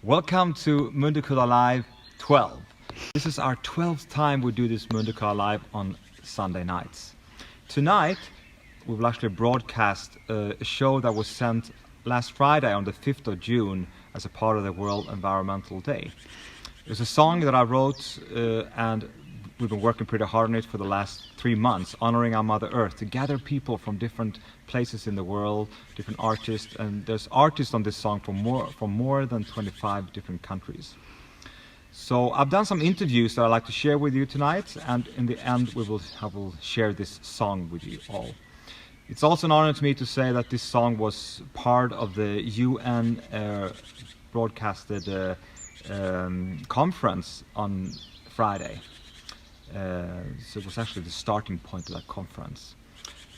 Welcome to Mundekulla Live 12. This is our 12th time we do this Mundekulla Live on Sunday nights. Tonight, we will actually broadcast a show that was sent last Friday on the 5th of June as a part of the World Environmental Day. It's a song that I wrote and we've been working pretty hard on it for the last 3 months, honoring our Mother Earth, to gather people from different places in the world, different artists, and there's artists on this song from more than 25 different countries. So I've done some interviews that I'd like to share with you tonight, and in the end I will share this song with you all. It's also an honor to me to say that this song was part of the UN broadcasted conference on Friday. So it was actually the starting point of that conference.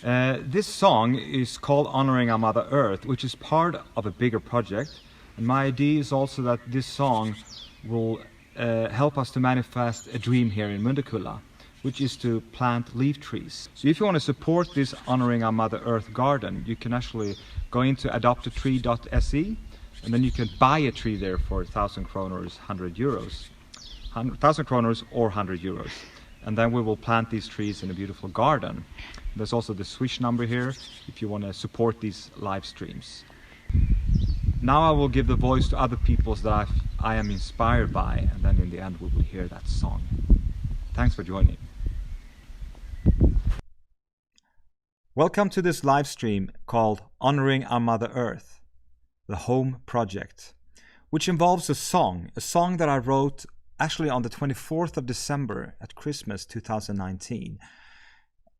This song is called Honoring Our Mother Earth, which is part of a bigger project. And my idea is also that this song will help us to manifest a dream here in Mundekulla, which is to plant leaf trees. So if you want to support this Honoring Our Mother Earth garden, you can actually go into adoptatree.se, and then you can buy a tree there for 1,000 kronors, 100 euros. 1,000 kronors or 100 euros. And then we will plant these trees in a beautiful garden. There's also the Swish number here if you want to support these live streams. Now I will give the voice to other people that I am inspired by, and then in the end we will hear that song. Thanks for joining. Welcome to this live stream called Honoring Our Mother Earth, the Home Project, which involves a song that I wrote actually on the 24th of December at Christmas 2019,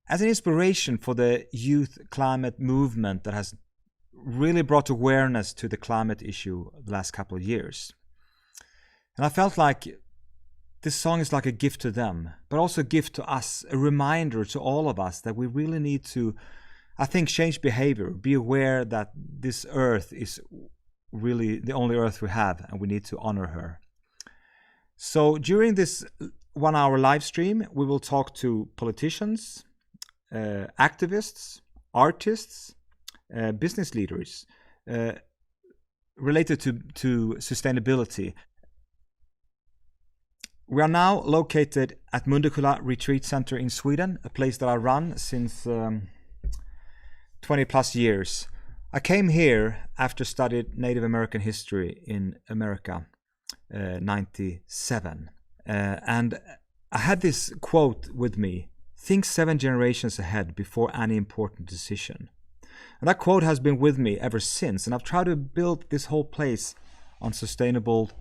as an inspiration for the youth climate movement that has really brought awareness to the climate issue the last couple of years. And I felt like this song is like a gift to them, but also a gift to us, a reminder to all of us that we really need to, I think, change behavior, be aware that this earth is really the only earth we have and we need to honor her. So during this 1 hour live stream, we will talk to politicians, activists, artists, business leaders related to sustainability. We are now located at Mundekulla Retreratcenter in Sweden, a place that I run since 20 plus years. I came here after studied Native American history in America. 97, and I had this quote with me: think 7 generations ahead before any important decision. And that quote has been with me ever since, and I've tried to build this whole place on sustainable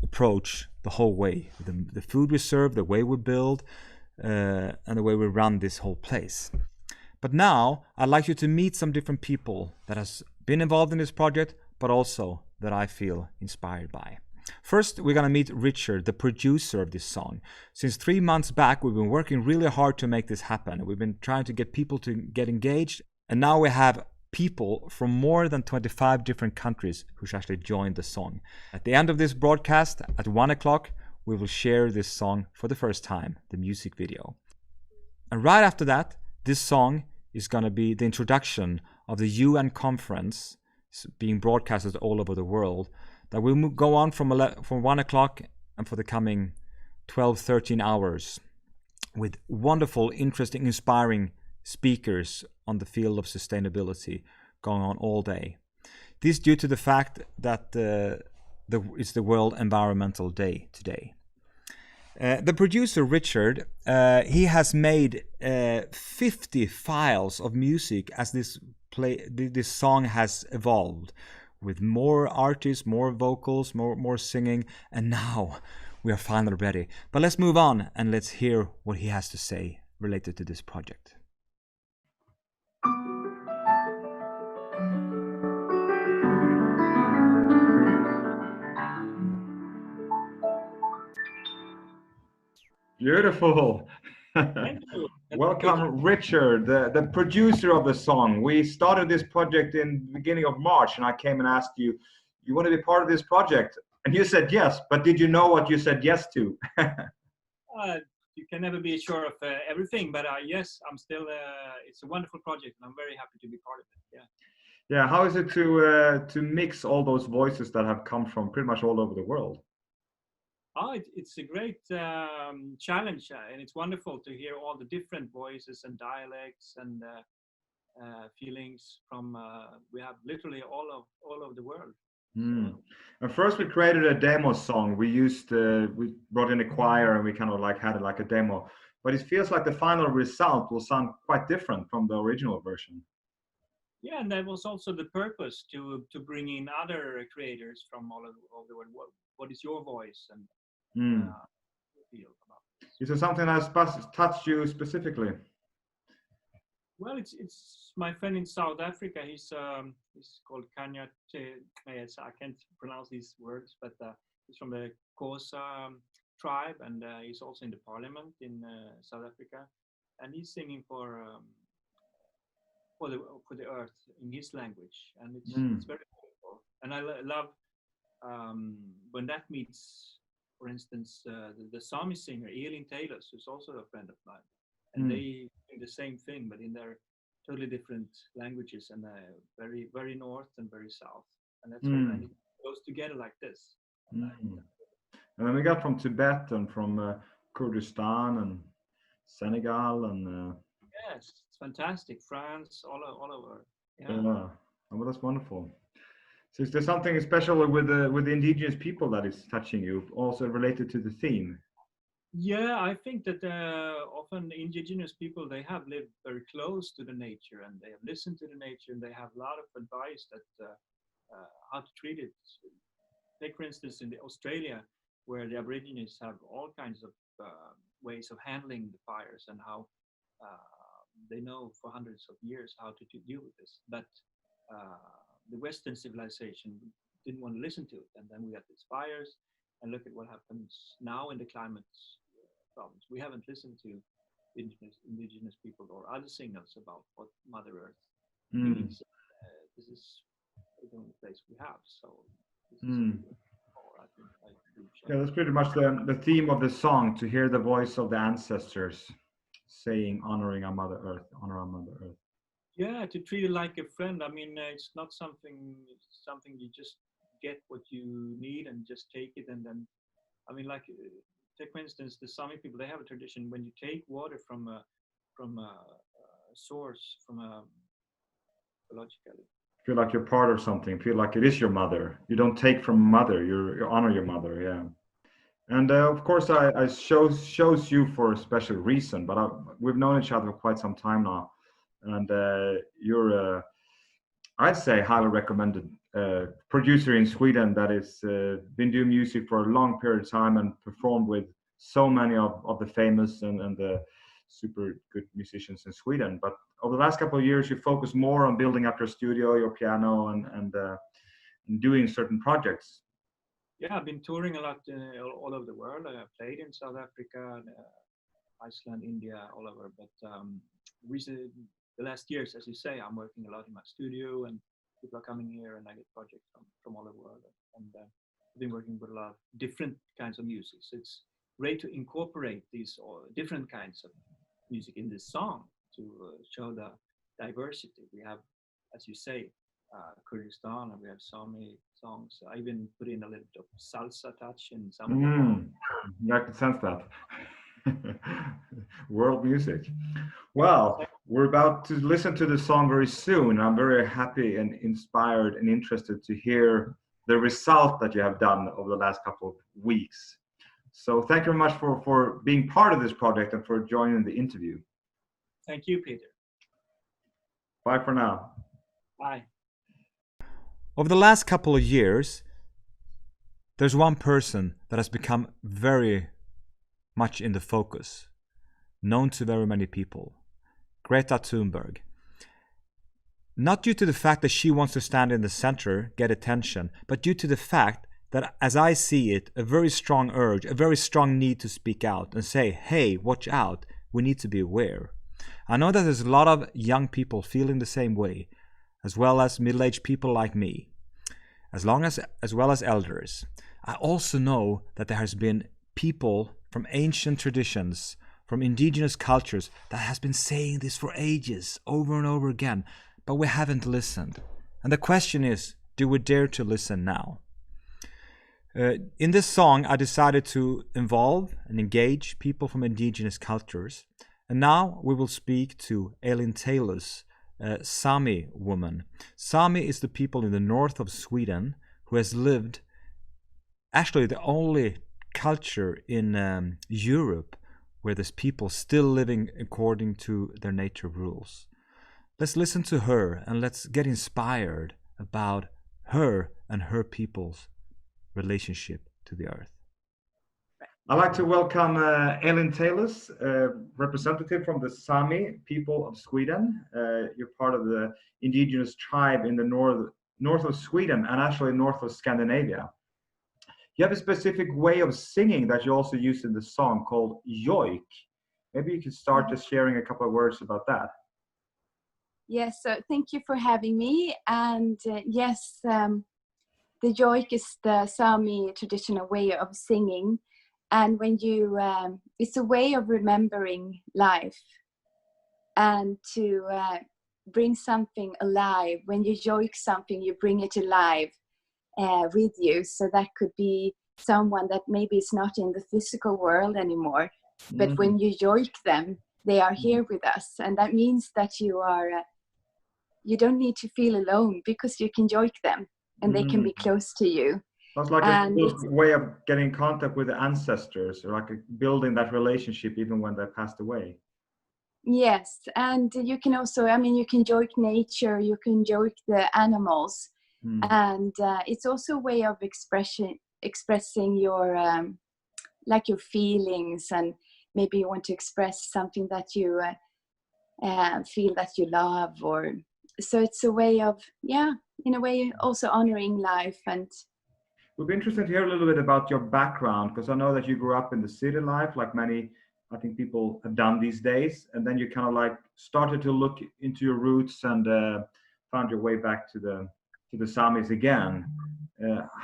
approach the whole way, the food we serve, the way we build, and the way we run this whole place. But now I'd like you to meet some different people that has been involved in this project, but also that I feel inspired by. First, we're going to meet Richard, the producer of this song. Since 3 months back, we've been working really hard to make this happen. We've been trying to get people to get engaged, and now we have people from more than 25 different countries who should actually join the song. At the end of this broadcast, at 1 o'clock, we will share this song for the first time, the music video. And right after that, this song is going to be the introduction of the UN conference being broadcasted all over the world, that will go on from 1 o'clock and for the coming 12-13 hours with wonderful, interesting, inspiring speakers on the field of sustainability going on all day. This due to the fact that it's the World Environmental Day today. The producer, Richard, he has made 50 files of music as this song has evolved, with more artists, more vocals, more singing, and now we are finally ready. But let's move on and let's hear what he has to say related to this project. Beautiful. Thank you. Welcome, Richard, the producer of the song. We started this project in the beginning of March, and I came and asked you, you want to be part of this project? And you said yes, but did you know what you said yes to? You can never be sure of everything, but yes, I'm still, it's a wonderful project, and I'm very happy to be part of it. Yeah. Yeah, how is it to mix all those voices that have come from pretty much all over the world? Oh, it's a great challenge, and it's wonderful to hear all the different voices and dialects and feelings from. We have literally all of the world. Mm. So, And first, we created a demo song. We brought in a choir and we kind of like had it like a demo. But it feels like the final result will sound quite different from the original version. yeah, and that was also the purpose to bring in other creators from all over the world. What is your voice and Mm. feel about this? Is there something that has touched you specifically? Well, it's my friend in South Africa. He's called Kanya. I can't pronounce these words, but he's from the Xhosa tribe, and he's also in the parliament in South Africa, and he's singing for the earth in his language, and it's very beautiful. And I love when that meets, for instance, the Sami singer Elin Taylor, who's also a friend of mine, and they do the same thing, but in their totally different languages, and very very north and very south, and that's when it goes together like this. And then we got from Tibet and from Kurdistan and Senegal and Yes, it's fantastic. France, all over. Yeah. oh, well, that's wonderful. So is there something special with the indigenous people that is touching you, also related to the theme? Yeah, I think that often indigenous people, they have lived very close to the nature, and they have listened to the nature, and they have a lot of advice that how to treat it. Take for instance in Australia, where the Aborigines have all kinds of ways of handling the fires, and how they know for hundreds of years how to deal with this. But the Western civilization didn't want to listen to it, and then we had these fires, and look at what happens now in the climate problems. We haven't listened to indigenous people or other signals about what Mother Earth needs. This is the only place we have. So this is I think I do share. Yeah, that's pretty much the theme of the song, to hear the voice of the ancestors saying, honoring our Mother Earth, honor our Mother Earth. Yeah, to treat it like a friend. I mean, it's not something you just get what you need and just take it, and then, I mean, like take for instance the Sami people. They have a tradition when you take water from a source, from a biologically. Feel like you're part of something. Feel like it is your mother. You don't take from mother. You honor your mother. Yeah. And of course, I shows you for a special reason. But we've known each other for quite some time now, and you're I'd say highly recommended producer in Sweden that has been doing music for a long period of time and performed with so many of the famous and the super good musicians in Sweden. But over the last couple of years, you focus more on building up your studio, your piano, and doing certain projects. Yeah, I've been touring a lot all over the world. I played in South Africa, Iceland, India, all over. But recently, the last years, as you say, I'm working a lot in my studio, and people are coming here, and I get projects from all over the world. And I've been working with a lot of different kinds of music. So it's great to incorporate these different kinds of music in this song to show the diversity. We have, as you say, Kurdistan, and we have Sami songs. I even put in a little bit of salsa touch in some. Yeah, I can sense that. World music. Well, we're about to listen to the song very soon. I'm very happy and inspired and interested to hear the result that you have done over the last couple of weeks. So thank you very much for being part of this project and for joining the interview. Thank you, Peter. Bye for now. Bye. Over the last couple of years, there's one person that has become very much in the focus, known to very many people, Greta Thunberg. Not due to the fact that she wants to stand in the center, get attention, but due to the fact that, as I see it, a very strong urge, a very strong need to speak out and say, hey, watch out, we need to be aware. I know that there's a lot of young people feeling the same way, as well as middle-aged people like me, as well as elders. I also know that there has been people from ancient traditions, from indigenous cultures, that has been saying this for ages, over and over again, but we haven't listened. And the question is, do we dare to listen now? In this song, I decided to involve and engage people from indigenous cultures. And now we will speak to Elin Taylor's Sami woman. Sami is the people in the north of Sweden who has lived, actually the only culture in Europe where there's people still living according to their nature rules. Let's listen to her and let's get inspired about her and her people's relationship to the earth. I'd like to welcome Elin Taylors, representative from the Sami people of Sweden. You're part of the indigenous tribe in the north of Sweden and actually north of Scandinavia. You have a specific way of singing that you also use in the song called yoik. Maybe you could start just sharing a couple of words about that. Yes, so thank you for having me. And yes, the yoik is the Sami traditional way of singing. And when you, it's a way of remembering life and to bring something alive. When you yoik something, you bring it alive with you. So that could be someone that maybe is not in the physical world anymore. But when you yoik them, they are here with us. And that means that you are, you don't need to feel alone because you can yoik them and they can be close to you. Sounds like a way of getting in contact with the ancestors, or like building that relationship even when they passed away. Yes, and you can also, I mean, you can yoik nature, you can yoik the animals, and it's also a way of expressing your, like your feelings, and maybe you want to express something that you feel that you love, or so it's a way of, yeah, in a way also honoring life. And it would be interesting to hear a little bit about your background, because I know that you grew up in the city life, like many, I think, people have done these days, and then you kind of like started to look into your roots and found your way back to the Samis again.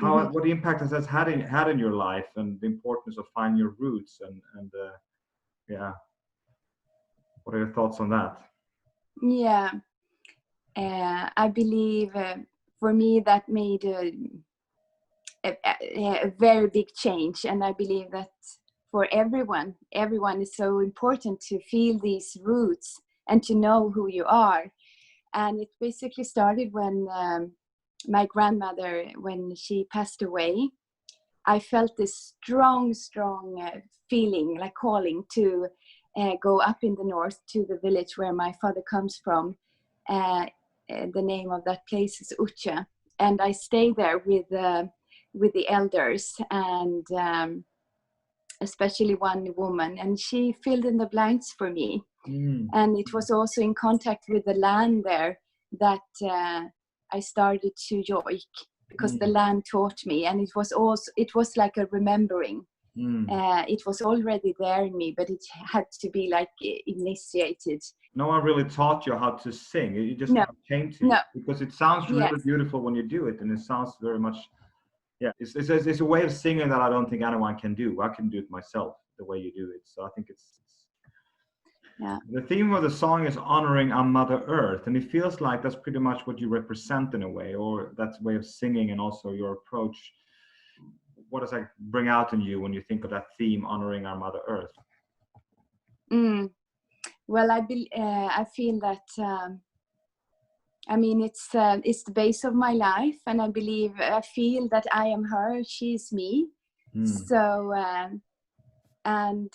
What impact has that had in your life, and the importance of finding your roots, and yeah, what are your thoughts on that? Yeah, I believe for me that made a very big change, and I believe that for everyone is so important to feel these roots and to know who you are. And it basically started when my grandmother, when she passed away, I felt this strong feeling, like calling to go up in the north to the village where my father comes from. The name of that place is Ucha, and I stayed there with the elders, and especially one woman, and she filled in the blanks for me. And it was also in contact with the land there that I started to yoik, because the land taught me, and it was like a remembering. It was already there in me, but it had to be like initiated. No one really taught you how to sing. It just came to you, because it sounds really beautiful when you do it, and it sounds very much, yeah, it's a way of singing that I don't think anyone can do. I can do it myself the way you do it. So I think it's the theme of the song is honoring our Mother Earth, and it feels like that's pretty much what you represent in a way, or that's a way of singing, and also your approach. What does that bring out in you when you think of that theme, honoring our Mother Earth? Well, I feel that I mean, it's the base of my life, and I feel that I am her, she's me. So and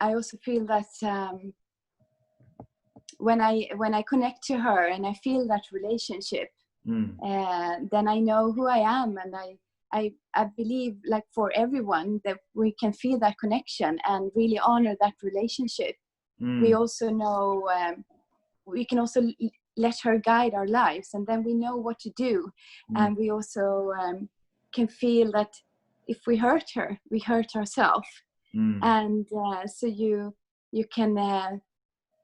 I also feel that when I connect to her and I feel that relationship, then I know who I am, and I believe, like for everyone, that we can feel that connection and really honor that relationship. We also know we can also let her guide our lives, and then we know what to do. And we also can feel that if we hurt her, we hurt ourselves. And so you can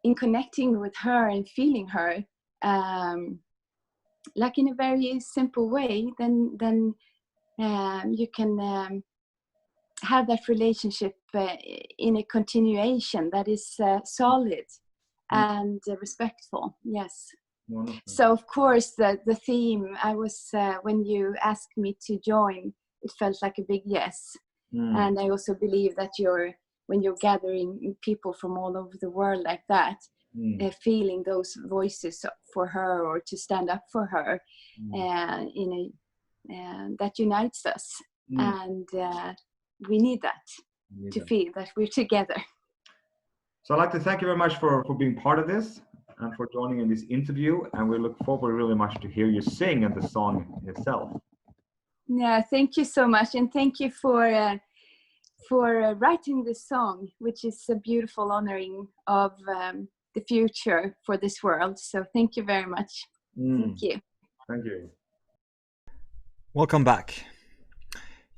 in connecting with her and feeling her like in a very simple way, then you can have that relationship in a continuation that is solid and respectful. Yes. Wonderful. So of course the theme, I was when you asked me to join, it felt like a big yes. And I also believe that when you're gathering people from all over the world like that, feeling those voices for her or to stand up for her, that unites us, and we need that to feel that we're together. So I'd like to thank you very much for being part of this and for joining in this interview. And we look forward really much to hear you sing and the song itself. Yeah, thank you so much, and thank you for writing this song, which is a beautiful honoring of the future for this world. So thank you very much. Thank you. Thank you. Welcome back.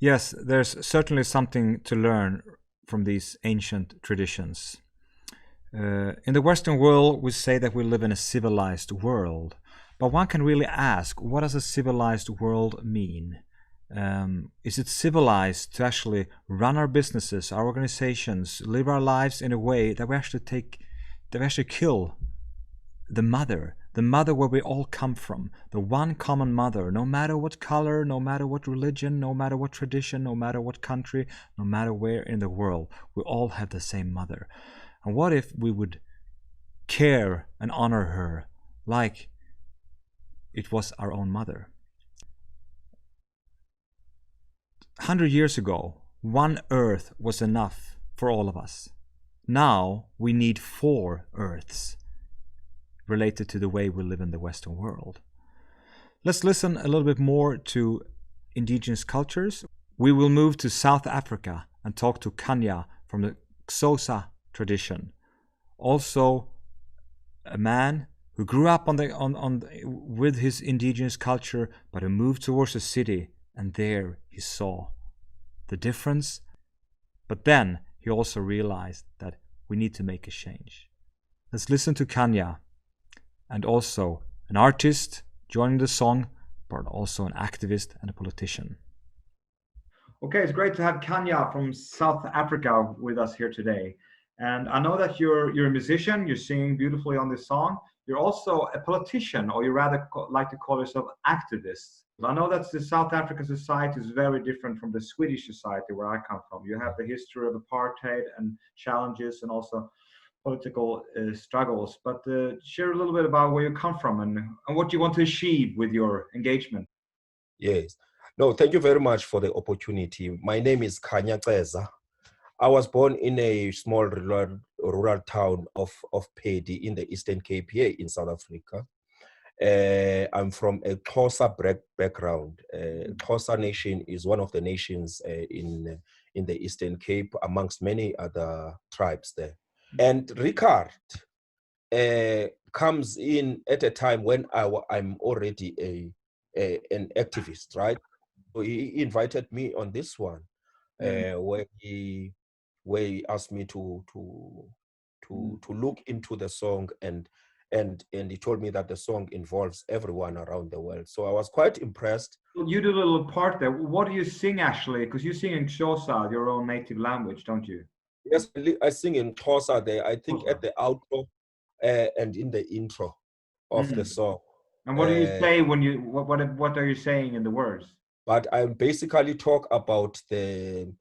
Yes, there's certainly something to learn from these ancient traditions. In the Western world, we say that we live in a civilized world, but one can really ask, what does a civilized world mean? Is it civilized to actually run our businesses, our organizations, live our lives in a way that we actually kill the mother where we all come from, the one common mother, no matter what color, no matter what religion, no matter what tradition, no matter what country, no matter where in the world, we all have the same mother. And what if we would care and honor her like it was our own mother? 100 years ago, one earth was enough for all of us. Now we need 4 earths related to the way we live in the Western world. Let's listen a little bit more to indigenous cultures. We will move to South Africa and talk to Kanya from the Xhosa tradition. Also a man who grew up with his indigenous culture, but who moved towards a city, and there he saw the difference. But then he also realized that we need to make a change. Let's listen to Kanya, and also an artist joining the song, but also an activist and a politician. Okay, it's great to have Kanya from South Africa with us here today. And I know that you're a musician, you're singing beautifully on this song. You're also a politician, or you rather like to call yourself activist. I know that the South African society is very different from the Swedish society where I come from. You have the history of apartheid and challenges and also political struggles. But share a little bit about where you come from and what you want to achieve with your engagement. Yes. No, thank you very much for the opportunity. My name is Kanya Ceza. I was born in a small rural town of Pedi in the Eastern Cape here in South Africa. I'm from a Xhosa background. Xhosa nation is one of the nations in the Eastern Cape, amongst many other tribes there. And Ricard comes in at a time when I'm already an activist, right? So he invited me on this one, where he asked me to look into the song, and he told me that the song involves everyone around the world. So I was quite impressed. You do a little part there. What do you sing actually? Because you sing in Xhosa, your own native language, don't you? Yes, I sing in Xhosa there. I think at the outro and in the intro of the song. And what do you say when you what are you saying in the words? But I basically talk about the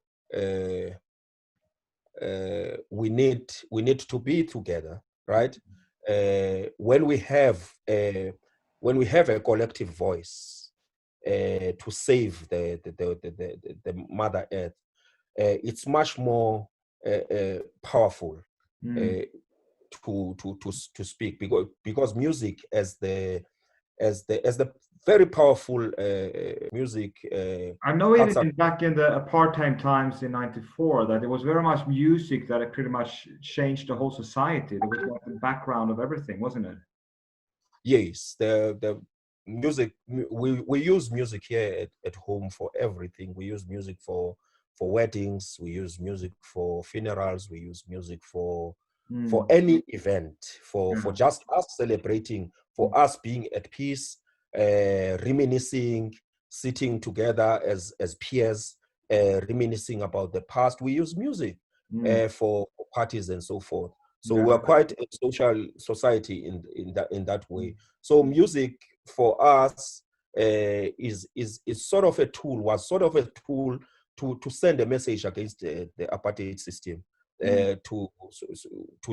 we need to be together, right? When we have a collective voice to save the Mother Earth, it's much more powerful to speak, because music as the very powerful music. I know even back in the apartheid times in '94 that there was very much music that pretty much changed the whole society. There was like the background of everything, wasn't it? Yes, the music, we use music here at home for everything. We use music for weddings, we use music for funerals, we use music for any event, for just us celebrating, for us being at peace, reminiscing, sitting together as peers, reminiscing about the past. We use music for parties and so forth. So Yeah. we're quite a social society in that way. So music for us is sort of a tool, was sort of a tool to send a message against the apartheid system to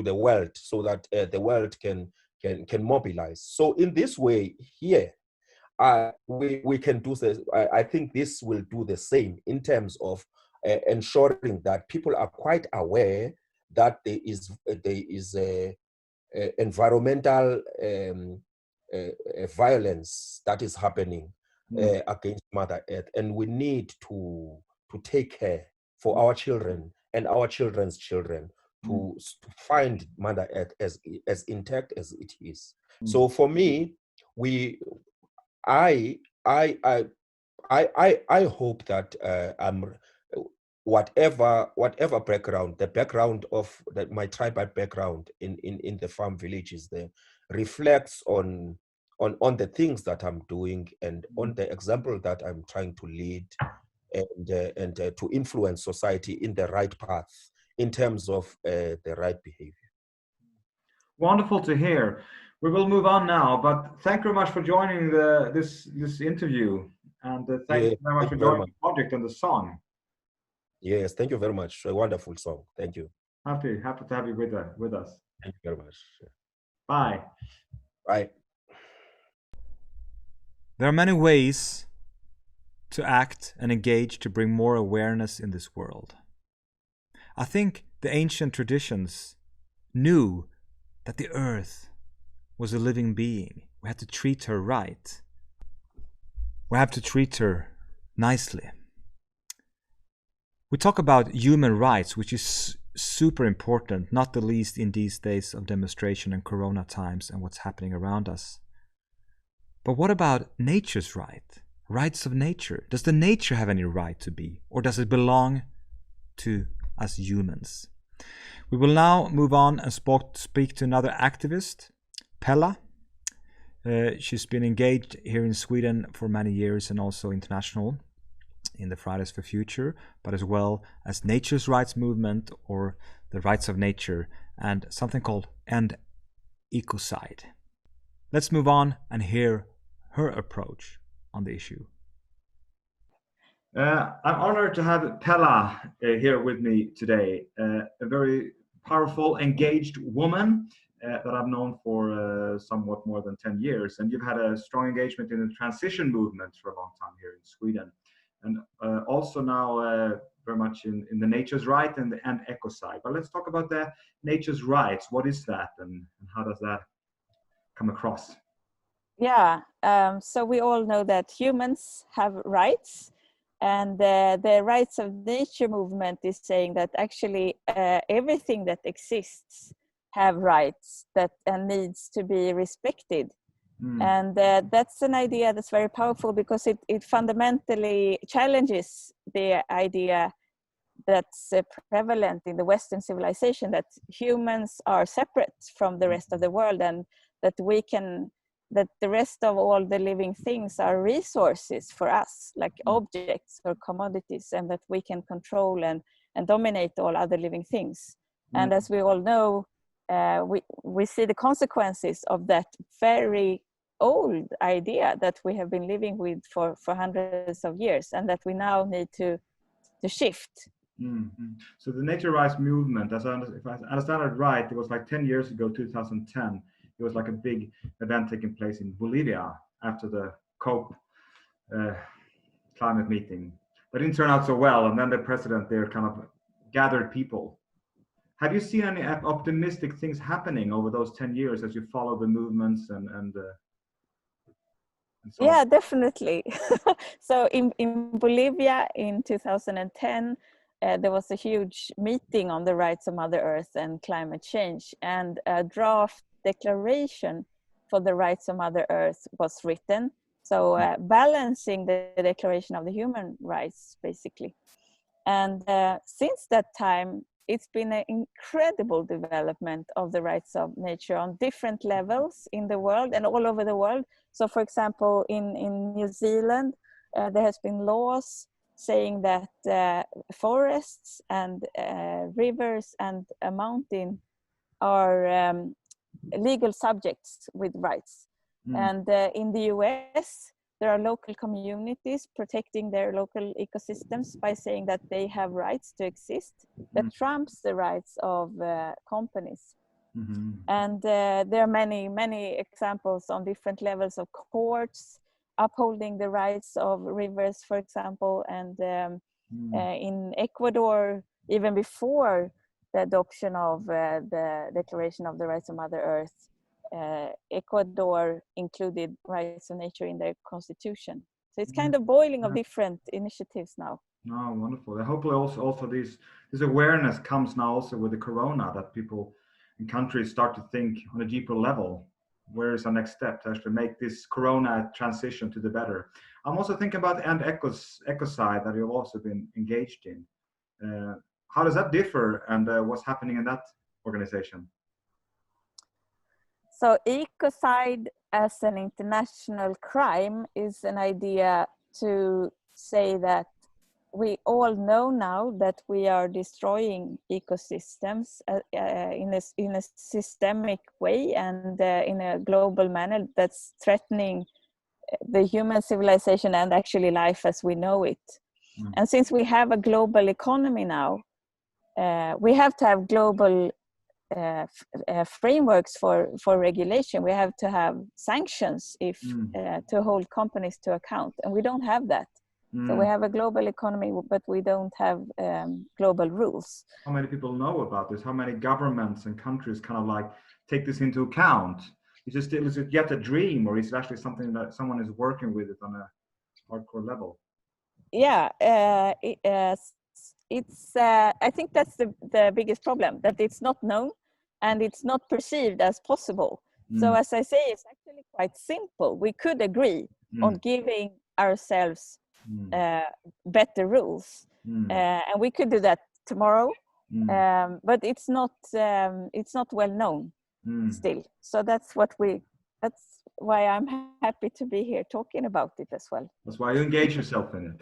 the world, so that the world can mobilize. So in this way here, we can do this. I think this will do the same in terms of ensuring that people are quite aware that there is a environmental violence that is happening against Mother Earth, and we need to take care for our children and our children's children to find Mother Earth as intact as it is. So for me, I hope that whatever background, the background of my tribal background in the farm villages there, reflects on the things that I'm doing and on the example that I'm trying to lead and to influence society in the right path in terms of the right behavior. Wonderful to hear. We will move on now, but thank you very much for joining this interview, and thank you very much for joining the project and the song. Yes, thank you very much. A wonderful song. Thank you. Happy to have you with us. Thank you very much. Bye. Bye. There are many ways to act and engage to bring more awareness in this world. I think the ancient traditions knew that the earth was a living being. We had to treat her right. We have to treat her nicely. We talk about human rights, which is super important, not the least in these days of demonstration and corona times and what's happening around us. But what about nature's right? Rights of nature. Does the nature have any right to be, or does it belong to us humans? We will now move on and speak to another activist, Pella. She's been engaged here in Sweden for many years and also international in the Fridays for Future, but as well as nature's rights movement or the rights of nature and something called End Ecocide. Let's move on and hear her approach on the issue. I'm honored to have Pella here with me today, a very powerful, engaged woman that I've known for somewhat more than 10 years. And you've had a strong engagement in the transition movement for a long time here in Sweden. And also now very much in the nature's right and the ecocide. But let's talk about the nature's rights. What is that and how does that come across? Yeah, so we all know that humans have rights, and the rights of nature movement is saying that actually everything that exists have rights that and needs to be respected. And that's an idea that's very powerful because it fundamentally challenges the idea that's prevalent in the Western civilization, that humans are separate from the rest of the world, and that that the rest of all the living things are resources for us, like objects or commodities, and that we can control and dominate all other living things. And as we all know, we see the consequences of that very old idea that we have been living with for hundreds of years, and that we now need to shift. So the nature rights movement, if I understand it right, it was like 10 years ago, 2010. It was like a big event taking place in Bolivia after the COP climate meeting. That didn't turn out so well, and then the president there kind of gathered people. Have you seen any optimistic things happening over those 10 years as you follow the movements and so yeah, definitely. So in Bolivia in 2010, there was a huge meeting on the rights of Mother Earth and climate change, and a draft declaration for the rights of Mother Earth was written. So balancing the Declaration of the Human Rights, basically. And since that time, it's been an incredible development of the rights of nature on different levels in the world and all over the world. So for example, in New Zealand, there has been laws saying that forests and rivers and a mountain are legal subjects with rights. And in the US, there are local communities protecting their local ecosystems by saying that they have rights to exist that trumps the rights of companies. And there are many, many examples on different levels of courts upholding the rights of rivers, for example. And in Ecuador, even before the adoption of the Declaration of the Rights of Mother Earth, Ecuador included rights of nature in their constitution. So it's kind of boiling of different initiatives now. Oh, wonderful. And hopefully also this awareness comes now also with the corona, that people in countries start to think on a deeper level, where is our next step to actually make this corona transition to the better. I'm also thinking about the ecocide that you've also been engaged in. How does that differ, and what's happening in that organization? So ecocide as an international crime is an idea to say that we all know now that we are destroying ecosystems in a systemic way and in a global manner that's threatening the human civilization and actually life as we know it. And since we have a global economy now, we have to have global frameworks for regulation. We have to have sanctions if to hold companies to account, and we don't have that. So we have a global economy, but we don't have global rules. How many people know about this? How many governments and countries kind of like take this into account? Is it yet a dream, or is it actually something that someone is working with it on a hardcore level? Yeah, it's. I think that's the biggest problem, that it's not known and it's not perceived as possible. So as I say, it's actually quite simple. We could agree on giving ourselves better rules, and we could do that tomorrow. But it's not well known still. So that's why I'm happy to be here talking about it as well. That's why you engage yourself in it.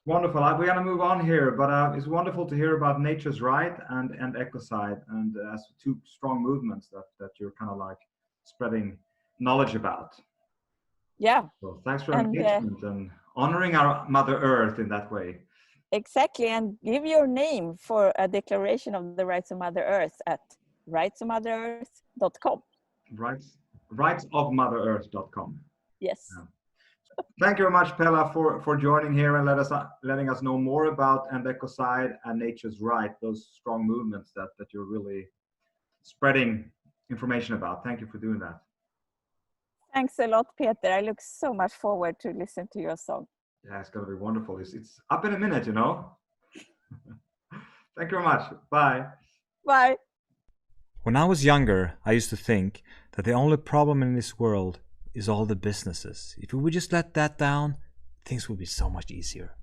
Wonderful. We're going to move on here, but it's wonderful to hear about Nature's Right and ecocide, and as two strong movements that you're kind of like spreading knowledge about. Yeah. So thanks for engagement and honoring our Mother Earth in that way. Exactly, and give your name for a declaration of the rights of Mother Earth at rightsofmotherearth.com. Rightsofmotherearth.com. Yes. Yeah. Thank you very much, Pella, for joining here and letting us know more about ecocide and Nature's Right, those strong movements that you're really spreading information about. Thank you for doing that. Thanks a lot, Peter. I look so much forward to listen to your song. Yeah, it's going to be wonderful. It's up in a minute, you know. Thank you very much. Bye. Bye. When I was younger, I used to think that the only problem in this world is all the businesses. If we would just let that down, things would be so much easier.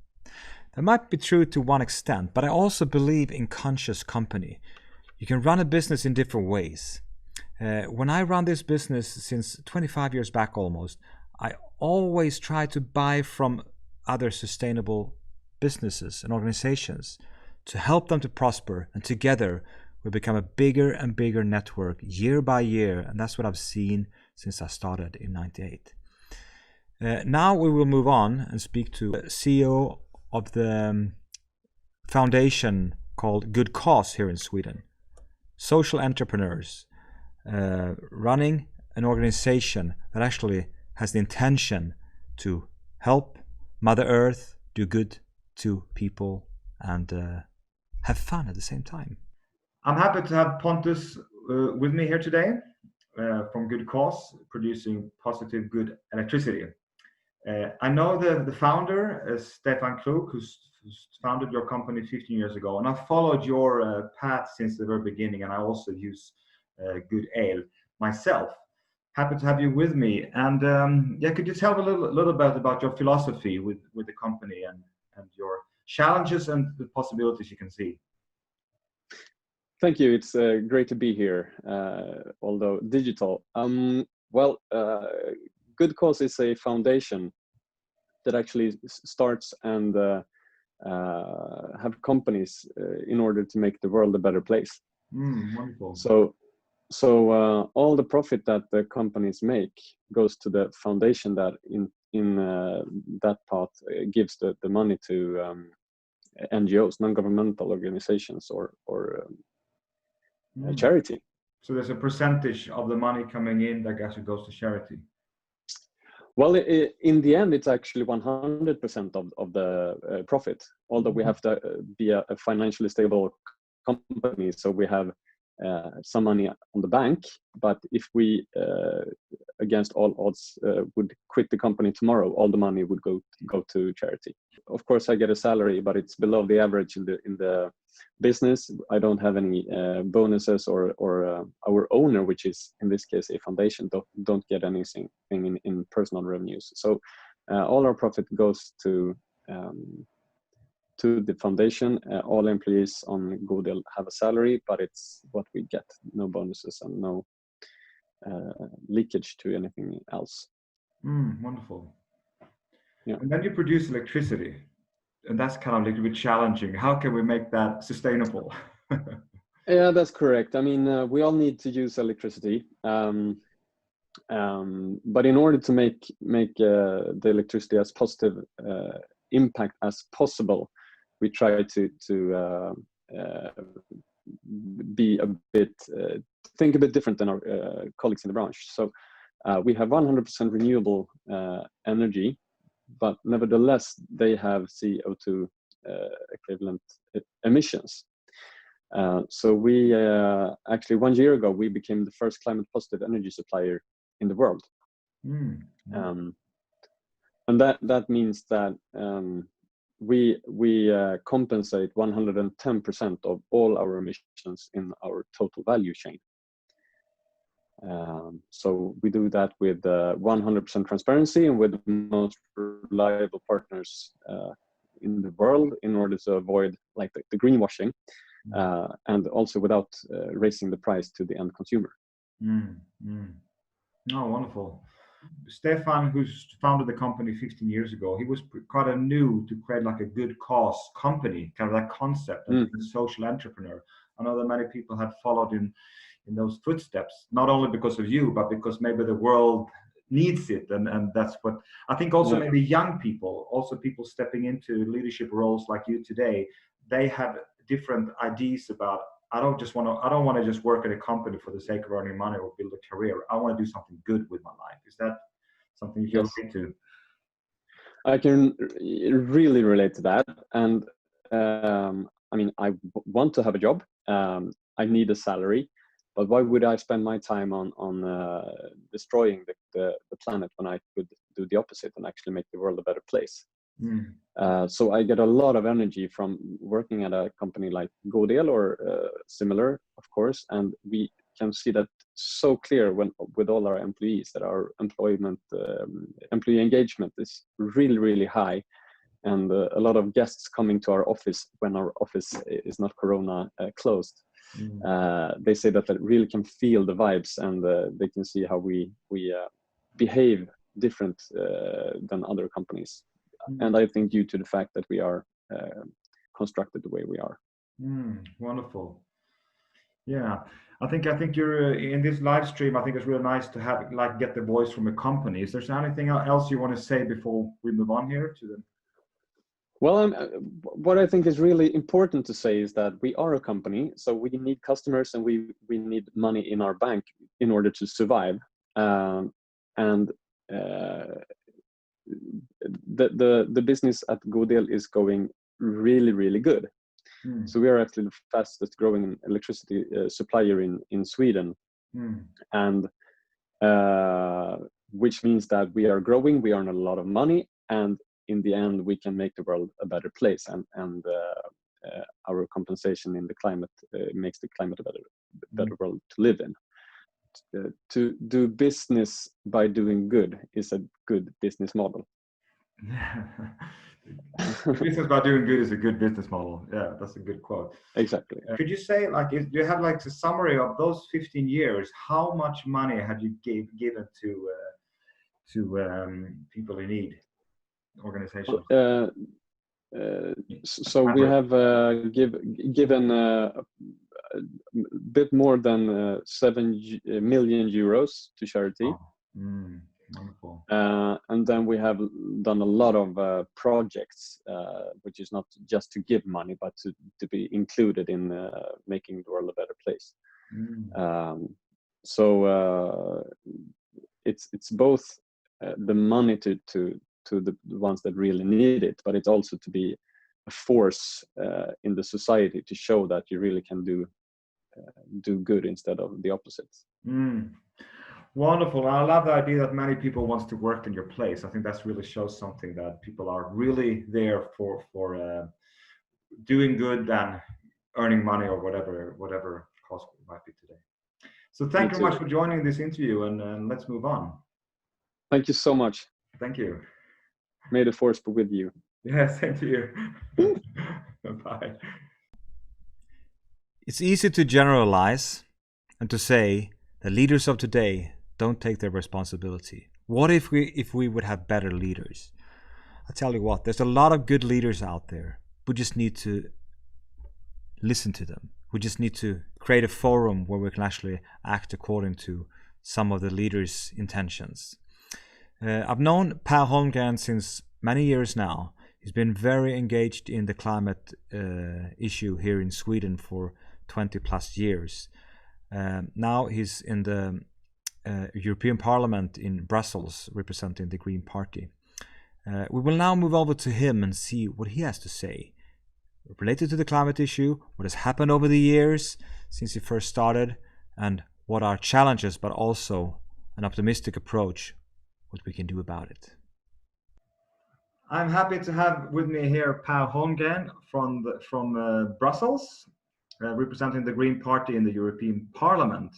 That might be true to one extent, but I also believe in conscious company. You can run a business in different ways. When I run this business since 25 years back almost, I always try to buy from other sustainable businesses and organizations to help them to prosper, and together we become a bigger and bigger network year by year, and that's what I've seen since I started in '98. Now we will move on and speak to the CEO of the foundation called Good Cause here in Sweden. Social entrepreneurs running an organization that actually has the intention to help Mother Earth, do good to people, and have fun at the same time. I'm happy to have Pontus with me here today from Good Cause, producing positive good electricity. I know the founder, Stefan Krug, who's founded your company 15 years ago, and I followed your path since the very beginning, and I also use good ale myself. Happy to have you with me. And could you tell me a little bit about your philosophy with the company and your challenges and the possibilities you can see? Thank you. It's great to be here, although digital. Good Cause is a foundation that actually starts and have companies in order to make the world a better place. Wonderful. So all the profit that the companies make goes to the foundation that in that part gives the money to NGOs, non-governmental organizations, or charity. So there's a percentage of the money coming in that actually goes to charity. Well, in the end, it's actually 100% of the profit, although we have to be a financially stable company. So we have some money on the bank, but if we, against all odds, would quit the company tomorrow, all the money would go to charity. Of course, I get a salary, but it's below the average in the business. I don't have any bonuses, or our owner, which is in this case a foundation, don't get anything in personal revenues. So all our profit goes to the foundation. All employees on Godel have a salary, but it's what we get, no bonuses and no leakage to anything else. Wonderful. Yeah. And then you produce electricity, and that's kind of a little bit challenging. How can we make that sustainable? Yeah, that's correct. I mean, we all need to use electricity, but in order to make the electricity as positive impact as possible, we try to be a bit think a bit different than our colleagues in the branch. So we have 100% renewable energy, but nevertheless they have CO2 equivalent emissions. So we actually 1 year ago we became the first climate positive energy supplier in the world. And that means that we compensate 110% of all our emissions in our total value chain. So we do that with 100% transparency and with the most reliable partners in the world, in order to avoid like the greenwashing, and also without raising the price to the end consumer. Oh, wonderful. Stefan, who's founded the company 15 years ago, he was quite new to create like a good cause company, kind of that concept of a social entrepreneur. I know that many people have followed in those footsteps, not only because of you, but because maybe the world needs it. And that's what I think also maybe young people, also people stepping into leadership roles like you today, they have different ideas about, I don't want to just work at a company for the sake of earning money or build a career. I want to do something good with my life. Is that something you can relate to? I can really relate to that. And I mean, I want to have a job. I need a salary, but why would I spend my time on destroying the planet when I could do the opposite and actually make the world a better place? So I get a lot of energy from working at a company like Godel or similar, of course, and we can see that so clear with all our employees, that our employee engagement is really, really high, and a lot of guests coming to our office when our office is not Corona closed. They say that they really can feel the vibes, and they can see how we behave different than other companies. And I think due to the fact that we are constructed the way we are. Wonderful. Yeah, I think you're in this live stream. I think it's really nice to have get the voice from a company. Is there anything else you want to say before we move on here to them? Well, what I think is really important to say is that we are a company, so we need customers and we need money in our bank in order to survive. And the business at Godel is going really, really good. So we are actually the fastest growing electricity supplier in Sweden, and which means that we are growing, we earn a lot of money, and in the end we can make the world a better place, and our compensation in the climate makes the climate a better world to live in. To do business by doing good is a good business model. Business by doing good is a good business model. Yeah, that's a good quote. Exactly. Could you say, do you have a summary of those 15 years? How much money had you given to people in need, organizations? So we have given bit more than 7 million euros to charity. Oh. Wonderful. And then we have done a lot of projects, which is not just to give money, but to be included in making the world a better place. So it's both the money to the ones that really need it, but it's also to be a force in the society to show that you really can do good instead of the opposite. Wonderful. I love the idea that many people wants to work in your place. I think that really shows something, that people are really there for doing good than earning money or whatever cost it might be today. So thank you very much for joining this interview, and let's move on. Thank you so much. Thank you. May the force be with you. Yeah, same to you. Bye. It's easy to generalize and to say the leaders of today don't take their responsibility. What if we would have better leaders? I tell you what, there's a lot of good leaders out there. We just need to listen to them. We just need to create a forum where we can actually act according to some of the leaders' intentions. I've known Per Holmgren since many years now. He's been very engaged in the climate issue here in Sweden for 20 plus years. Now he's in the European Parliament in Brussels, representing the Green Party. We will now move over to him and see what he has to say related to the climate issue, what has happened over the years since he first started, and what are challenges, but also an optimistic approach, what we can do about it. I'm happy to have with me here Per Holmgren from Brussels, representing the Green Party in the European Parliament.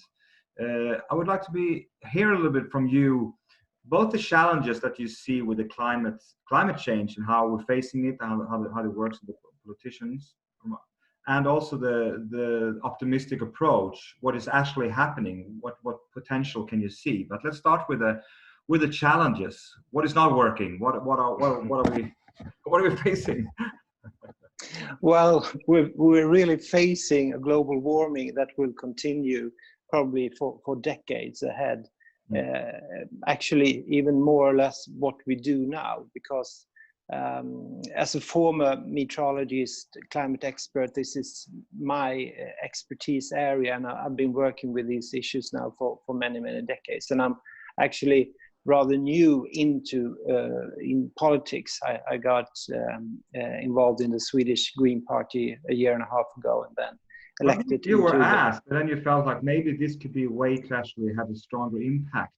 I would like to hear a little bit from you, both the challenges that you see with the climate change and how we're facing it, how it works with the politicians, and also the optimistic approach. What is actually happening? What potential can you see? But let's start with the challenges. What is not working? What are we facing? Well, we're really facing a global warming that will continue probably for decades ahead. Actually, even more or less what we do now, because as a former meteorologist, climate expert, this is my expertise area, and I've been working with these issues now for many decades. And I'm actually rather new into in politics. I got involved in the Swedish Green Party a year and a half ago, and then elected. You were asked, and then you felt like maybe this could be a way to actually have a stronger impact.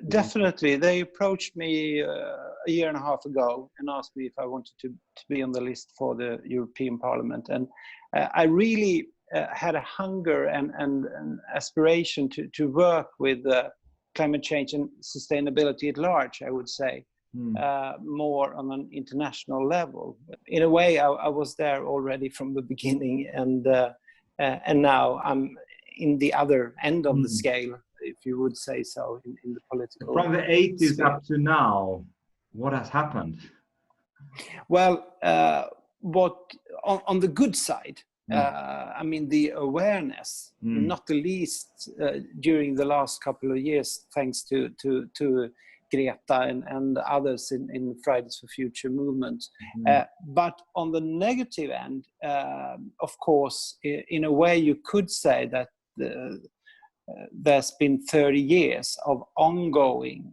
Definitely. They approached me a year and a half ago and asked me if I wanted to be on the list for the European Parliament, and I really had a hunger and an aspiration to work with climate change and sustainability at large, I would say, more on an international level. In a way, I was there already from the beginning, and now I'm in the other end of the scale, if you would say so, in the political. From the 80s scale up to now, what has happened? Well, what on the good side, I mean, the awareness, not the least during the last couple of years, thanks to Greta and others in Fridays for Future movement. But on the negative end, of course, in a way you could say that there's been 30 years of ongoing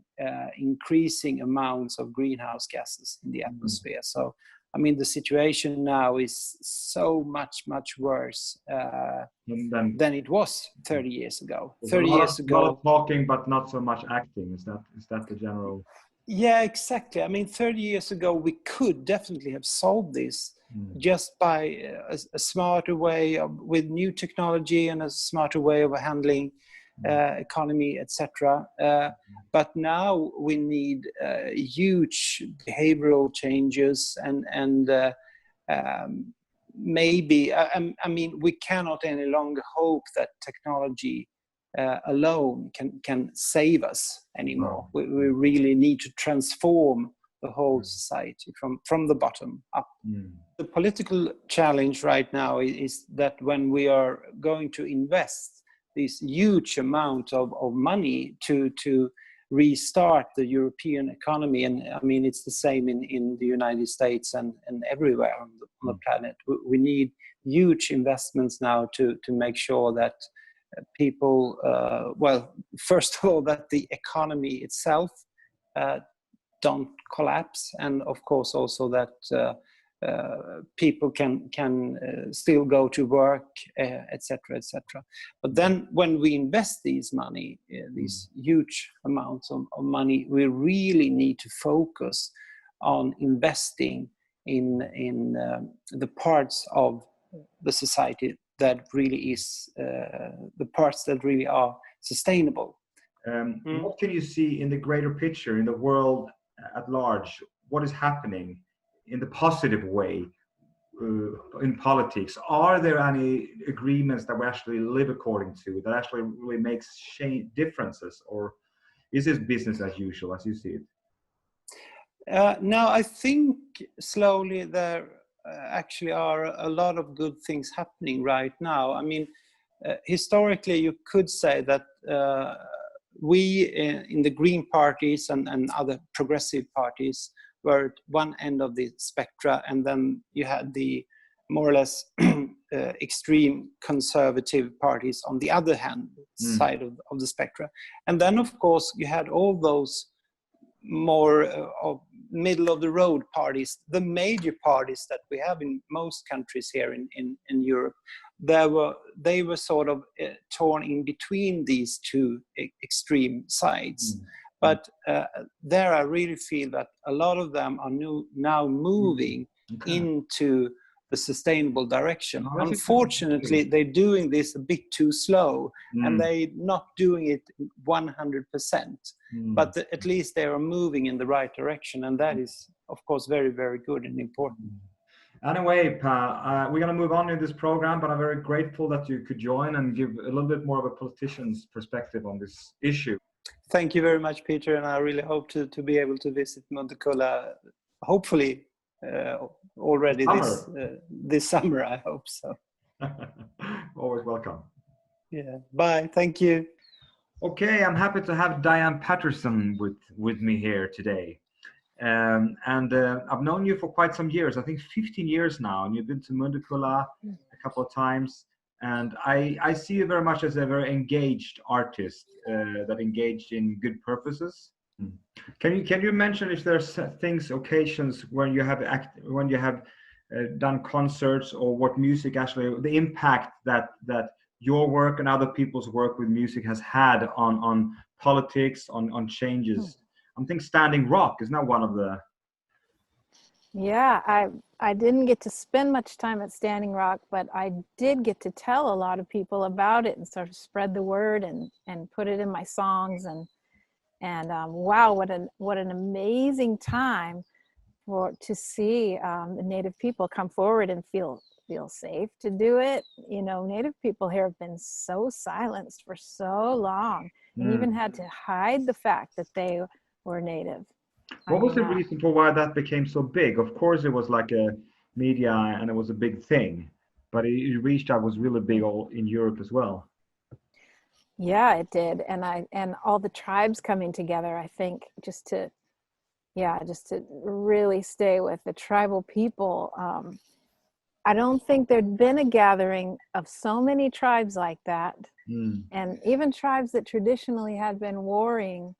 increasing amounts of greenhouse gases in the atmosphere. So, I mean, the situation now is so much worse than it was 30 years ago. 30 years ago, a lot of talking, but not so much acting. Is that the general? Yeah, exactly. I mean, 30 years ago, we could definitely have solved this just by a smarter way with new technology and a smarter way of handling economy, etc. But now we need huge behavioral changes and maybe, I mean, we cannot any longer hope that technology alone can save us anymore. We really need to transform the whole society from the bottom up. Mm. The political challenge right now is that when we are going to invest this huge amount of money to restart the European economy, and I mean it's the same in the United States and everywhere on the planet. We need huge investments now to make sure that people, well, first of all, that the economy itself don't collapse, and of course also that people can still go to work, etc., etc. But then when we invest these money, these huge amounts of money, we really need to focus on investing in the parts of the society that really is the parts that really are sustainable. What can you see in the greater picture, in the world at large? What is happening in the positive way in politics? Are there any agreements that we actually live according to, that actually really makes differences, or is this business as usual as you see it? Now, I think slowly there actually are a lot of good things happening right now. I mean, historically, you could say that we in the Green parties and other progressive parties were at one end of the spectra, and then you had the more or less extreme conservative parties on the other hand side of the spectra. And then, of course, you had all those more of middle of the road parties, the major parties that we have in most countries here in Europe. They were sort of torn in between these two extreme sides. But there I really feel that a lot of them are now moving into the sustainable direction. Unfortunately, they're doing this a bit too slow, and they're not doing it 100%. But at least they are moving in the right direction, and that is, of course, very, very good and important. Anyway, Pa, we're going to move on in this program, but I'm very grateful that you could join and give a little bit more of a politician's perspective on this issue. Thank you very much, Peter, and I really hope to be able to visit Mundekulla, hopefully already this summer, I hope so. Always welcome. Yeah, bye, thank you. Okay, I'm happy to have Diane Patterson with me here today. I've known you for quite some years, I think 15 years now, and you've been to Mundekulla a couple of times. And I see you very much as a very engaged artist that engaged in good purposes. Can you mention if there's things, occasions when you have done concerts, or what music actually, the impact that your work and other people's work with music has had on politics, on changes? I'm thinking Standing Rock is not one of the. Yeah, I didn't get to spend much time at Standing Rock, but I did get to tell a lot of people about it and sort of spread the word and put it in my songs, and wow, what an amazing time to see the Native people come forward and feel safe to do it. You know, Native people here have been so silenced for so long, and even had to hide the fact that they were Native. What was the reason for why that became so big? Of course, it was like a media, and it was a big thing, but it reached out, was really big all in Europe as well. Yeah, it did, and all the tribes coming together. I think just to really stay with the tribal people. I don't think there'd been a gathering of so many tribes like that, and even tribes that traditionally had been warring.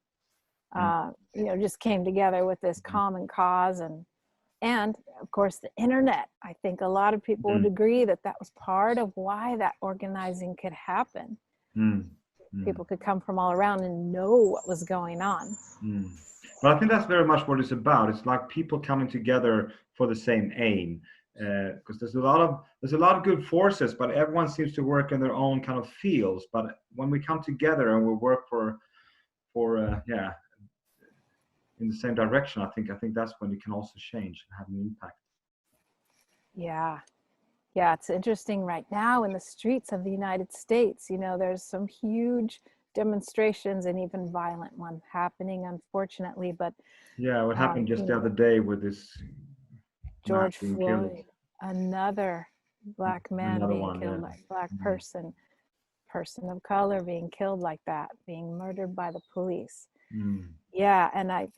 Just came together with this common cause, and of course the internet. I think a lot of people would agree that was part of why that organizing could happen. People could come from all around and know what was going on. Well, I think that's very much what it's about. It's like people coming together for the same aim, because there's a lot of good forces, but everyone seems to work in their own kind of fields. But when we come together and we work for in the same direction, I think that's when you can also change and have an impact. Yeah, it's interesting right now in the streets of the United States. You know, there's some huge demonstrations, and even violent one happening, unfortunately. But Yeah, what happened just the other day with this man George being Floyd, killed. another black man Another being one, killed, yeah. like black person of color being killed like that, being murdered by the police. Yeah, and I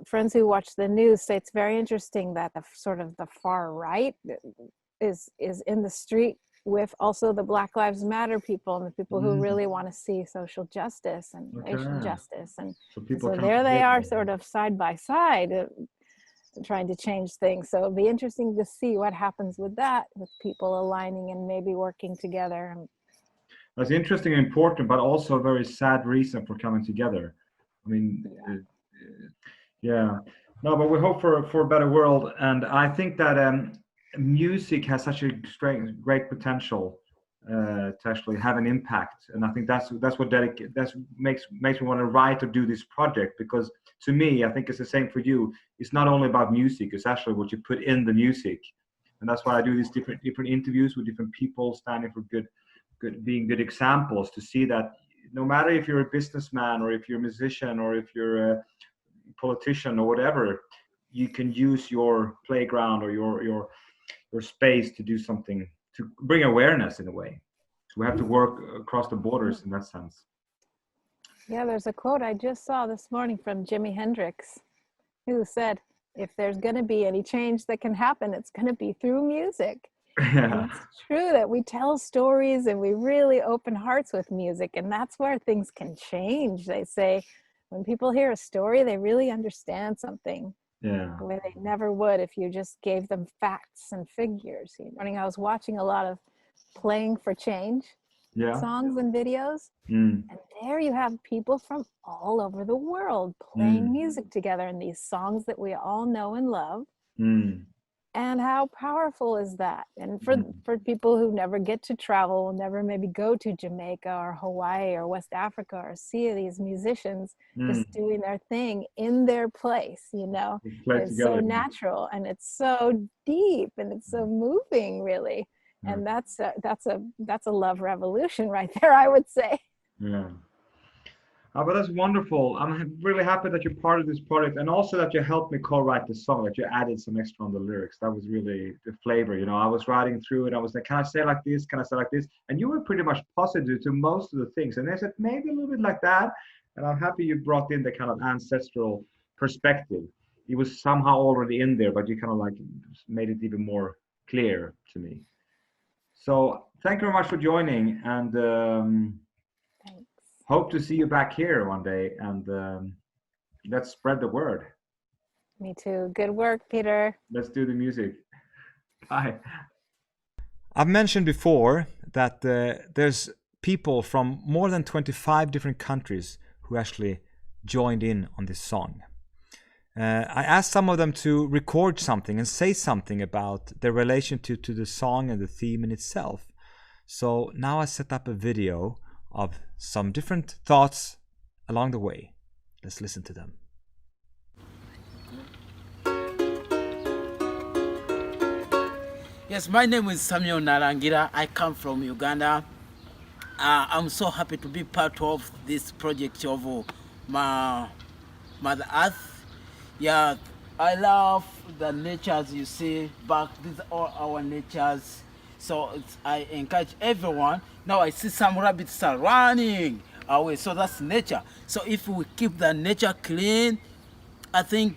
friends who watch the news say it's very interesting that the sort of the far right is in the street with also the Black Lives Matter people and the people who really want to see social justice and racial justice. And so there they are sort of side by side trying to change things. So it'll be interesting to see what happens with that, with people aligning and maybe working together. That's interesting and important, but also a very sad reason for coming together. I mean, yeah. No, but we hope for a better world, and I think that music has such a great potential to actually have an impact, and I think that's what makes me want to write or do this project, because to me, I think it's the same for you. It's not only about music; it's actually what you put in the music, and that's why I do these different interviews with different people standing for being good examples to see that no matter if you're a businessman or if you're a musician or if you're a politician or whatever, you can use your playground or your space to do something to bring awareness in a way. So we have to work across the borders in that sense. Yeah, there's a quote I just saw this morning from Jimi Hendrix, who said, if there's going to be any change that can happen, it's going to be through music. Yeah. And it's true that we tell stories and we really open hearts with music, and that's where things can change. They say when people hear a story, they really understand something the way they never would if you just gave them facts and figures. I was watching a lot of Playing for Change songs and videos, and there you have people from all over the world playing music together in these songs that we all know and love. And how powerful is that? And for people who never get to travel, never maybe go to Jamaica or Hawaii or West Africa or see these musicians just doing their thing in their place, it's so natural and it's so deep and it's so moving, really. And that's a love revolution right there, I would say. Yeah. But that's wonderful. I'm really happy that you're part of this project, and also that you helped me co-write the song, that you added some extra on the lyrics. That was really the flavor. I was writing through it. I was like, can I say like this? Can I say like this? And you were pretty much positive to most of the things. And I said, maybe a little bit like that. And I'm happy you brought in the kind of ancestral perspective. It was somehow already in there, but you kind of like made it even more clear to me. So thank you very much for joining, and hope to see you back here one day, and let's spread the word. Me too. Good work, Peter. Let's do the music. Bye. I've mentioned before that there's people from more than 25 different countries who actually joined in on this song. I asked some of them to record something and say something about their relation to the song and the theme in itself. So now I set up a video of some different thoughts along the way. Let's listen to them. Yes, my name is Samuel Narangira. I come from Uganda. I'm so happy to be part of this project of Mother Earth. Yeah, I love the natures you see back. These are all our natures. So I encourage everyone. Now I see some rabbits are running away. So that's nature. So if we keep the nature clean, I think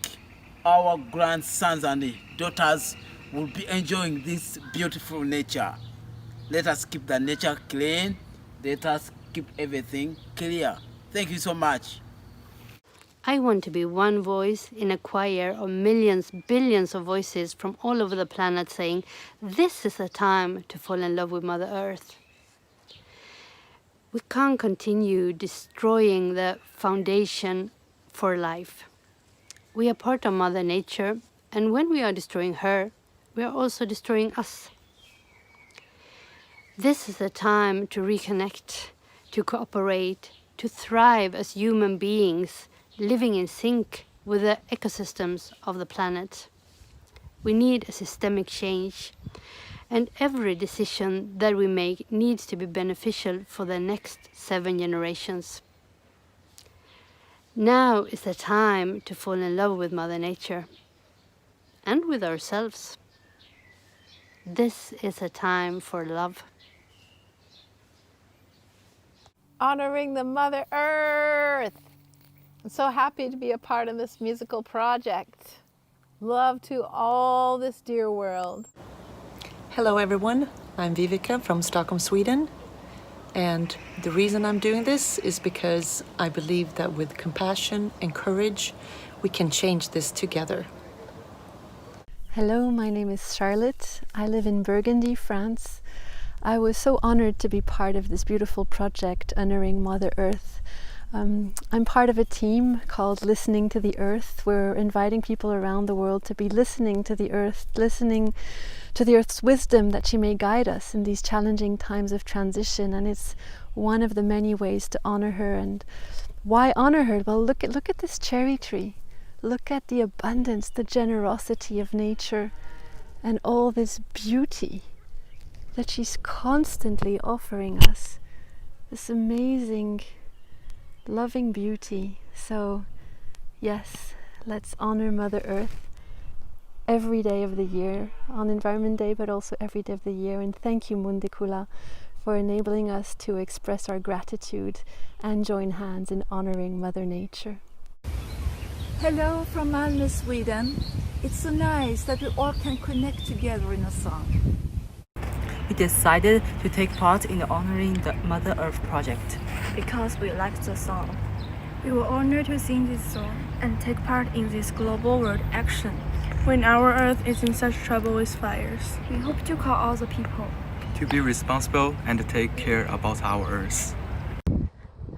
our grandsons and daughters will be enjoying this beautiful nature. Let us keep the nature clean. Let us keep everything clear. Thank you so much. I want to be one voice in a choir of millions, billions of voices from all over the planet saying, this is the time to fall in love with Mother Earth. We can't continue destroying the foundation for life. We are part of Mother Nature, and when we are destroying her, we are also destroying us. This is the time to reconnect, to cooperate, to thrive as human beings, living in sync with the ecosystems of the planet. We need a systemic change, and every decision that we make needs to be beneficial for the next 7 generations. Now is the time to fall in love with Mother Nature and with ourselves. This is a time for love. Honoring the Mother Earth. I'm so happy to be a part of this musical project. Love to all this dear world. Hello everyone, I'm Vivica from Stockholm, Sweden. And the reason I'm doing this is because I believe that with compassion and courage, we can change this together. Hello, my name is Charlotte. I live in Burgundy, France. I was so honored to be part of this beautiful project honoring Mother Earth. I'm part of a team called Listening to the Earth. We're inviting people around the world to be listening to the Earth, listening to the Earth's wisdom that she may guide us in these challenging times of transition. And it's one of the many ways to honor her. And why honor her? Well, look at this cherry tree. Look at the abundance, the generosity of nature, and all this beauty that she's constantly offering us. This amazing, loving beauty. So, yes, let's honor Mother Earth every day of the year, on Environment Day, but also every day of the year. And thank you, Mundekulla, for enabling us to express our gratitude and join hands in honoring Mother Nature. Hello from Malmö, Sweden. It's so nice that we all can connect together in a song. We decided to take part in honoring the Mother Earth project because we liked the song. We were honored to sing this song and take part in this global world action. When our Earth is in such trouble with fires, we hope to call all the people to be responsible and take care about our Earth.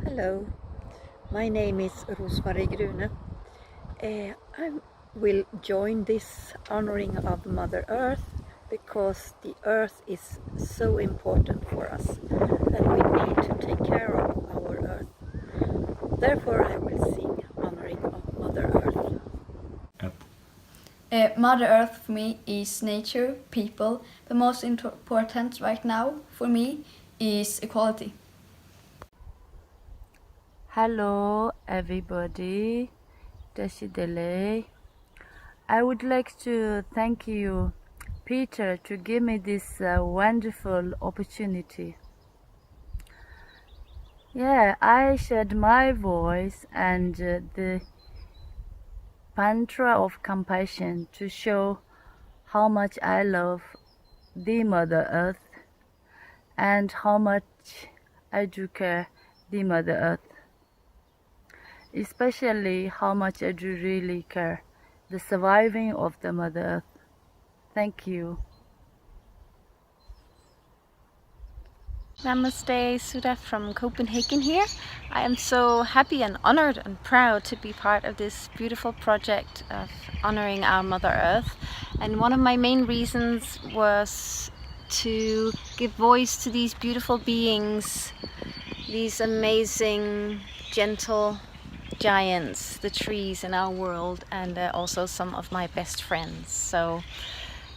Hello, my name is Rosmarie Grune. I will join this honoring of Mother Earth because the Earth is so important for us and we need to take care of our Earth. Therefore I will sing honoring of Mother Earth. Mother Earth for me is nature, people, but most important right now for me is equality. Hello everybody, Desidele. I would like to thank you, Peter, to give me this wonderful opportunity. Yeah, I shared my voice and the mantra of compassion to show how much I love the Mother Earth and how much I do care the Mother Earth. Especially how much I do really care the surviving of the Mother Earth. Thank you. Namaste, Sudha from Copenhagen here. I am so happy and honored and proud to be part of this beautiful project of honoring our Mother Earth. And one of my main reasons was to give voice to these beautiful beings, these amazing, gentle giants, the trees in our world, and also some of my best friends. So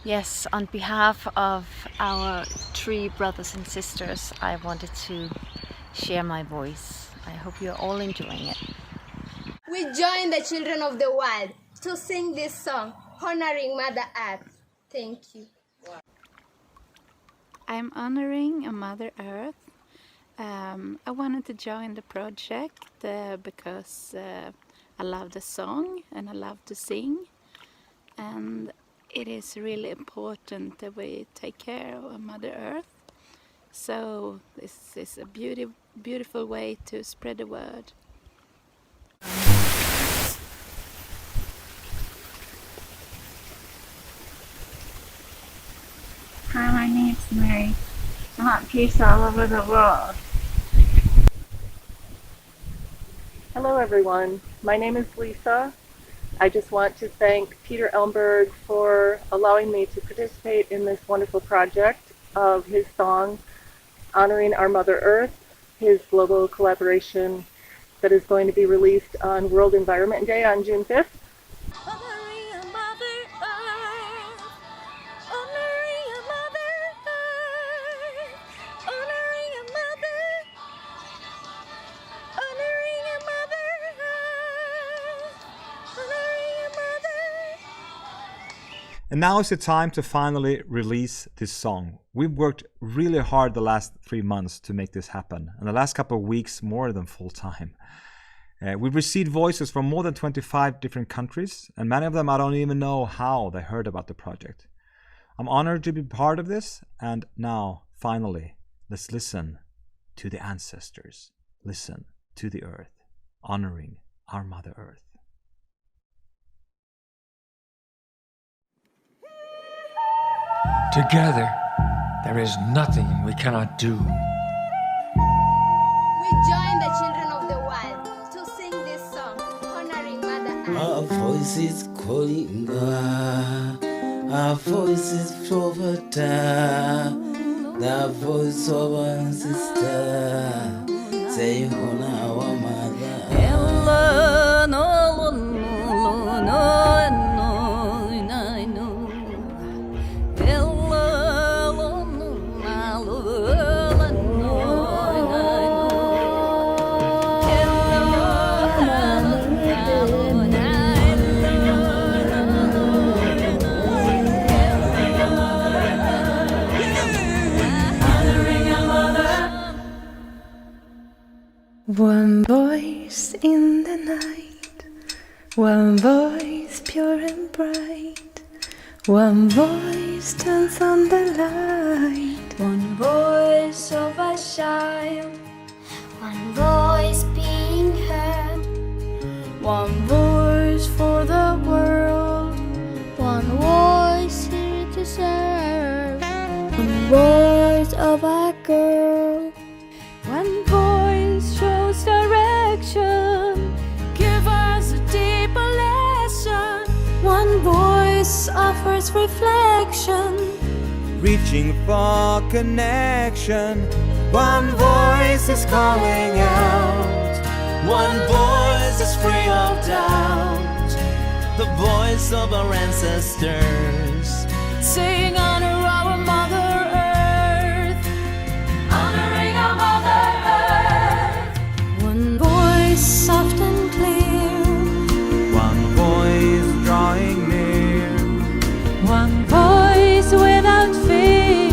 yes, on behalf of our tree brothers and sisters, I wanted to share my voice. I hope you're all enjoying it. We join the children of the world to sing this song, honoring Mother Earth. Thank you. I'm honoring Mother Earth. I wanted to join the project because I love the song and I love to sing, and it is really important that we take care of Mother Earth. So this is a beautiful way to spread the word. Hi, my name is Mary. I want peace all over the world. Hello everyone, my name is Lisa. I just want to thank Peter Elmberg for allowing me to participate in this wonderful project of his song honoring our Mother Earth, his global collaboration that is going to be released on World Environment Day on June 5th. And now is the time to finally release this song. We've worked really hard the last 3 months to make this happen, and the last couple of weeks more than full time. We've received voices from more than 25 different countries, and many of them I don't even know how they heard about the project. I'm honored to be part of this, and now, finally, let's listen to the ancestors. Listen to the earth, honoring our Mother Earth. Together, there is nothing we cannot do. We join the children of the world to sing this song, honoring Mother Earth. Our voices calling God, our voices prophet, the voice of our ancestor, saying honor our mother. One voice in the night, one voice pure and bright, one voice turns on the light, one voice of a child, one voice being heard, one voice for the world, one voice here to serve, one voice of a girl, one voice shows direction, give us a deeper lesson. one voice offers reflection, reaching for connection. One voice is calling out, one voice is free of doubt, the voice of our ancestors, saying honor our Mother Earth, honoring our Mother Earth. one voice soft and clear, one voice drawing near, one voice without fear,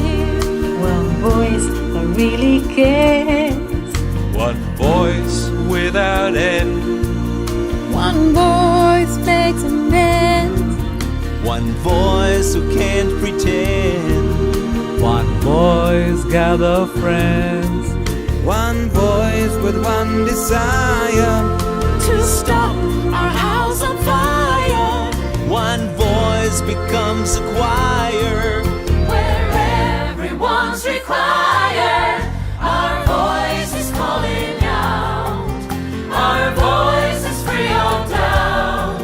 one voice that really cares, one voice without end, one voice makes amends, one voice who can't pretend, one voice gather friends, one voice with one desire, to stop our house on fire, one voice becomes a choir, where everyone's required. Our voice is calling out, our voice is free of doubt,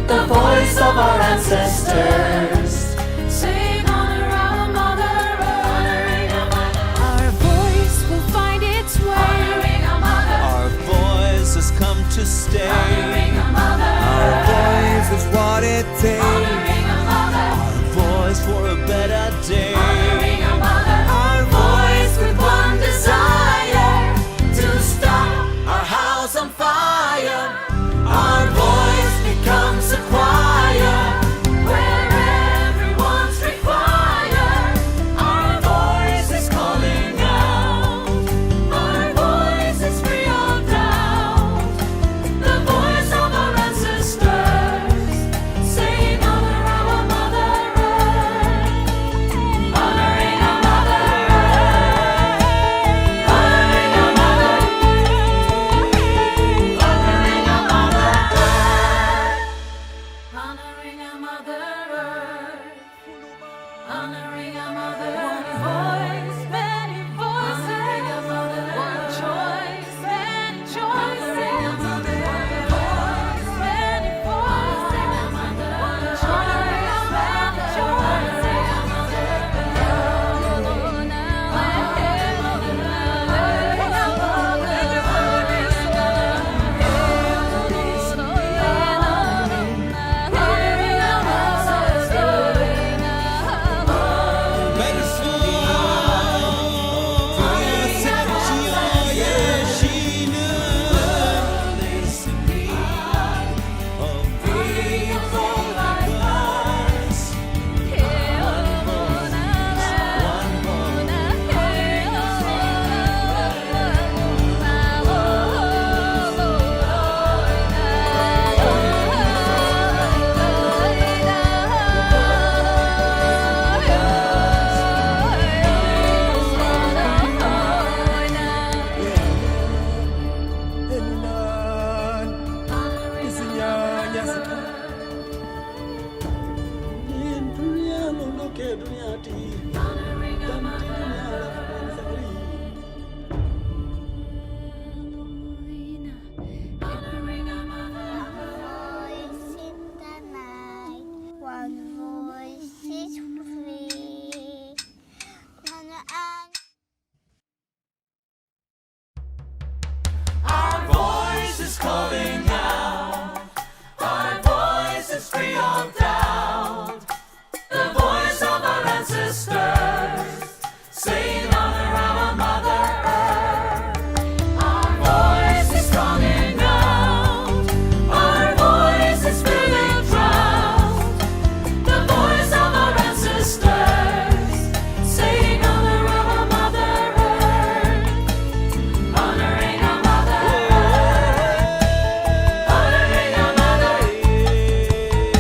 the voice of our ancestors, saying honor our Mother Earth. Our voice will find its way, honoring our Mother. our voice has come to stay, Honoring our Mother. our voice is what it takes, Honoring our Mother. our voice for a better day, Honoring our Mother. Our voice with one desire, to stop our house on fire, our voice becomes a choir, where everyone's required. Our voice is calling out, our voice is free of doubt, the voice of our ancestors, saying honor our Mother Earth, honoring our Mother Earth, honoring our Mother Earth, honoring our Mother Earth, honoring our Mother Earth, honoring our Mother Earth. Voice, many voices, one choice, many choices, one voice, many voices, one choice, many better soon. One voice is free. Our voice is calling out. Our voice is free of doubt. The voice of our ancestors, saying honor our Mother Earth. Our voice is strong enough. Our voice is filling drowned. The voice of our ancestors, saying honor our Mother Earth. Honoring our Mother Earth. Honoring our Mother Earth.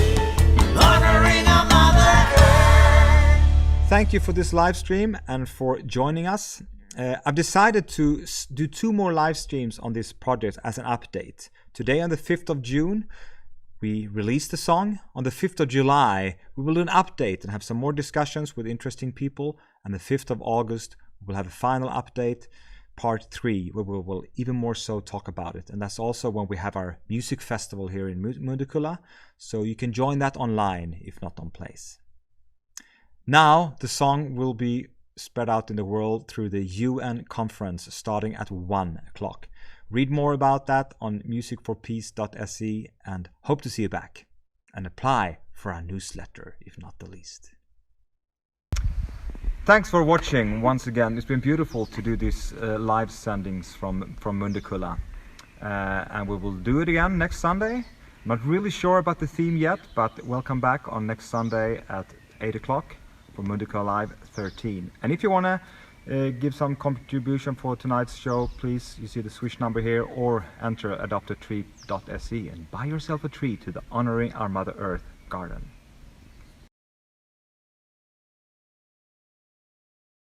Honoring our Mother Earth. Thank you for this live stream and for joining us. I've decided to do 2 more live streams on this project as an update. Today on the 5th of June, we released the song. On the 5th of July, we will do an update and have some more discussions with interesting people. And the 5th of August, we'll have a final update, part 3, where we will even more so talk about it. And that's also when we have our music festival here in Mundekulla. So you can join that online, if not on place. Now, the song will be spread out in the world through the UN conference starting at 1 o'clock. Read more about that on musicforpeace.se and hope to see you back. And apply for our newsletter, if not the least. Thanks for watching once again. It's been beautiful to do these live sendings from Mundekulla. And we will do it again next Sunday. Not really sure about the theme yet, but welcome back on next Sunday at 8 o'clock for Mundekulla Live 13. And if you want to give some contribution for tonight's show, please, you see the switch number here, or enter adoptatree.se and buy yourself a tree to the Honoring Our Mother Earth garden.